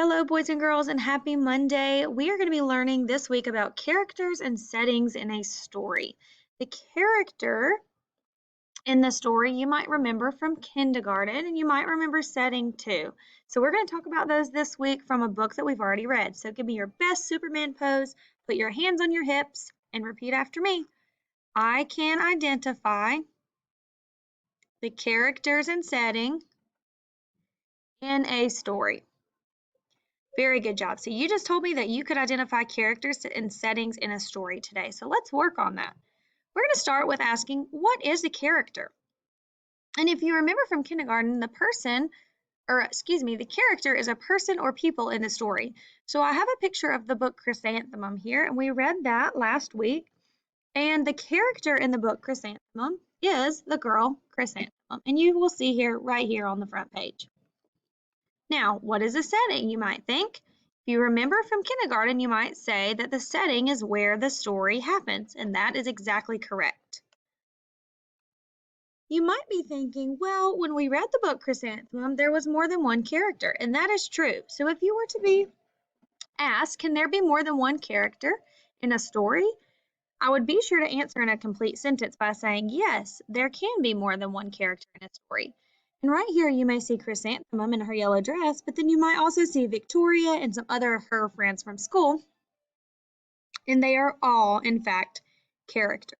Hello, boys and girls, and happy Monday. We are going to be learning this week about characters and settings in a story. The character in the story you might remember from kindergarten, and you might remember setting too. So we're going to talk about those this week from a book that we've already read. So give me your best Superman pose, put your hands on your hips, and repeat after me. I can identify the characters and setting in a story. Very good job. So you just told me that you could identify characters and settings in a story today. So let's work on that. We're going to start with asking, what is a character? And if you remember from kindergarten, the character is a person or people in the story. So I have a picture of the book Chrysanthemum here, and we read that last week. And the character in the book Chrysanthemum is the girl Chrysanthemum. And you will see here, right here on the front page. Now, what is a setting, you might think? If you remember from kindergarten, you might say that the setting is where the story happens, and that is exactly correct. You might be thinking, well, when we read the book Chrysanthemum, there was more than one character, and that is true. So if you were to be asked, can there be more than one character in a story? I would be sure to answer in a complete sentence by saying, yes, there can be more than one character in a story. And right here, you may see Chrysanthemum in her yellow dress, but then you might also see Victoria and some other of her friends from school. And they are all, in fact, characters.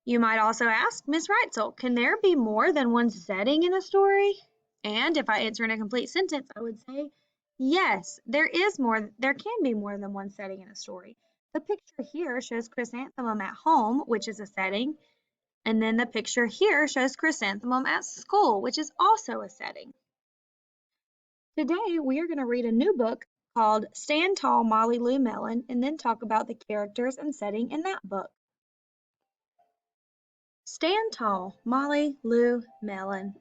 You might also ask, Miss Reitzel, can there be more than one setting in a story? And if I answer in a complete sentence, I would say, yes, there can be more than one setting in a story. The picture here shows Chrysanthemum at home, which is a setting, and then the picture here shows Chrysanthemum at school, which is also a setting. Today, we are going to read a new book called Stand Tall, Molly Lou Mellon, and then talk about the characters and setting in that book. Stand Tall, Molly Lou Mellon.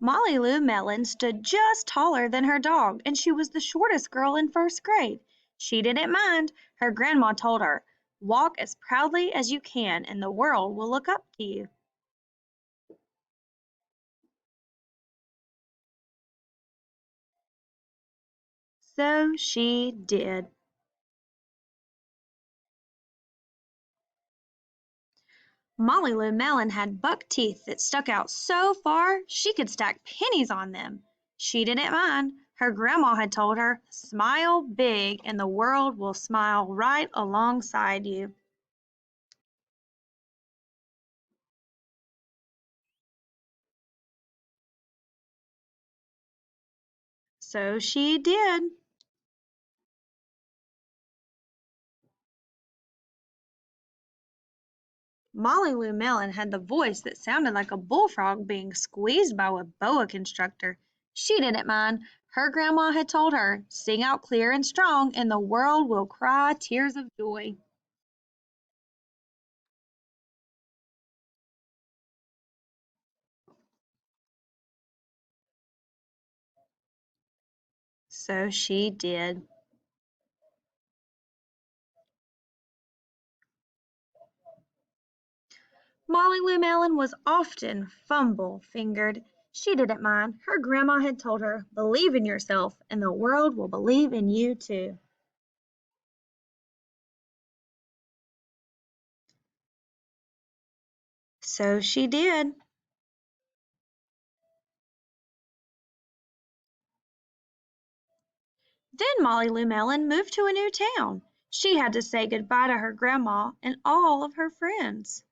Molly Lou Mellon stood just taller than her dog, and she was the shortest girl in first grade. She didn't mind. Her grandma told her, "Walk as proudly as you can, and the world will look up to you." So she did. Molly Lou Mellon had buck teeth that stuck out so far she could stack pennies on them. She didn't mind. Her grandma had told her, "Smile big, and the world will smile right alongside you." So she did. Molly Lou Mellon had the voice that sounded like a bullfrog being squeezed by a boa constrictor. She didn't mind. Her grandma had told her, "Sing out clear and strong, and the world will cry tears of joy." So she did. Molly Lou Mellon was often fumble-fingered. She didn't mind. Her grandma had told her, "Believe in yourself, and the world will believe in you too." So she did. Then Molly Lou Mellon moved to a new town. She had to say goodbye to her grandma and all of her friends.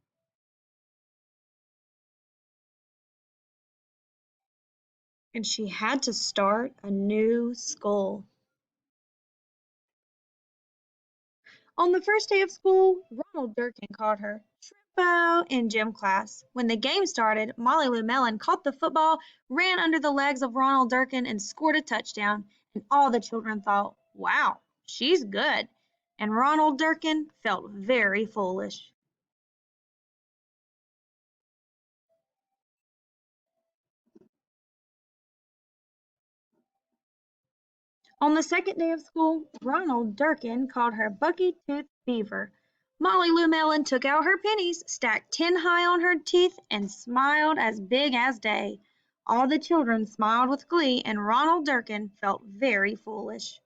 And she had to start a new school. On the first day of school, Ronald Durkin caught her Shrimpo in gym class. When the game started, Molly Lou Mellon caught the football, ran under the legs of Ronald Durkin, and scored a touchdown. And all the children thought, "Wow, she's good." And Ronald Durkin felt very foolish. On the second day of school, Ronald Durkin called her Bucky-toothed beaver. Molly Lou Mellon took out her pennies, stacked 10 high on her teeth, and smiled as big as day. All the children smiled with glee, and Ronald Durkin felt very foolish.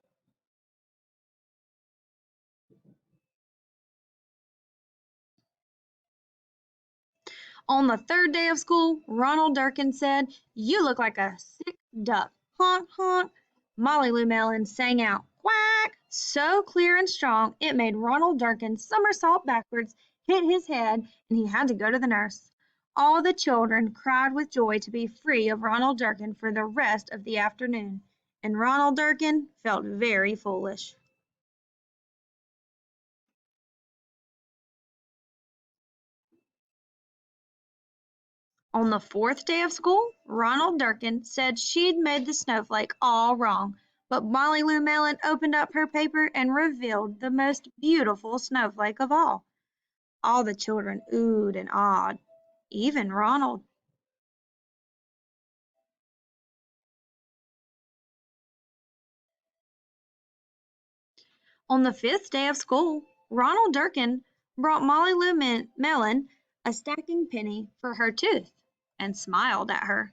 On the third day of school, Ronald Durkin said, "You look like a sick duck. Honk, honk." Molly Lou Mellon sang out, "Quack," so clear and strong it made Ronald Durkin somersault backwards, hit his head, and he had to go to the nurse. All the children cried with joy to be free of Ronald Durkin for the rest of the afternoon, and Ronald Durkin felt very foolish. On the fourth day of school, Ronald Durkin said she'd made the snowflake all wrong, but Molly Lou Mellon opened up her paper and revealed the most beautiful snowflake of all. All the children oohed and awed, even Ronald. On the fifth day of school, Ronald Durkin brought Molly Lou Mellon a stacking penny for her tooth and smiled at her.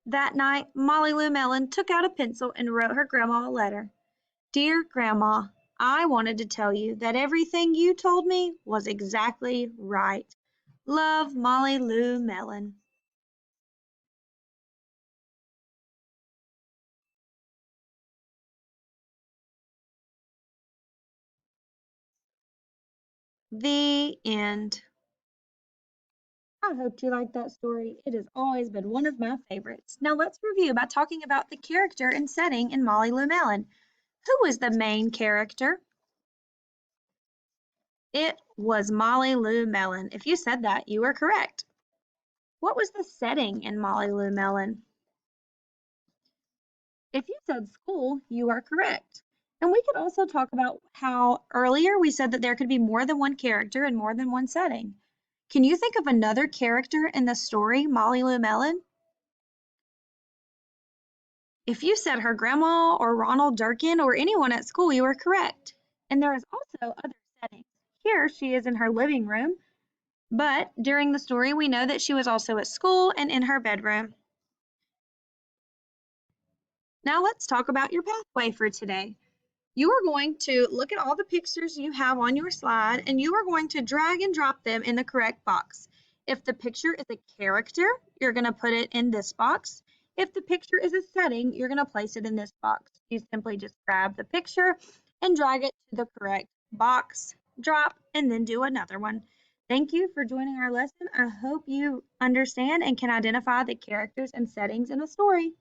That night, Molly Lou Mellon took out a pencil and wrote her grandma a letter. "Dear Grandma, I wanted to tell you that everything you told me was exactly right. Love, Molly Lou Mellon." The end. I hope you liked that story. It has always been one of my favorites. Now let's review by talking about the character and setting in Molly Lou Mellon. Who was the main character? It was Molly Lou Mellon. If you said that, you were correct. What was the setting in Molly Lou Mellon? If you said school, you are correct. And we could also talk about how earlier we said that there could be more than one character and more than one setting. Can you think of another character in the story, Molly Lou Mellon? If you said her grandma or Ronald Durkin or anyone at school, you were correct. And there is also other settings. Here she is in her living room, but during the story we know that she was also at school and in her bedroom. Now let's talk about your pathway for today. You are going to look at all the pictures you have on your slide and you are going to drag and drop them in the correct box. If the picture is a character, you're going to put it in this box. If the picture is a setting, you're going to place it in this box. You simply just grab the picture and drag it to the correct box, drop, and then do another one. Thank you for joining our lesson. I hope you understand and can identify the characters and settings in a story.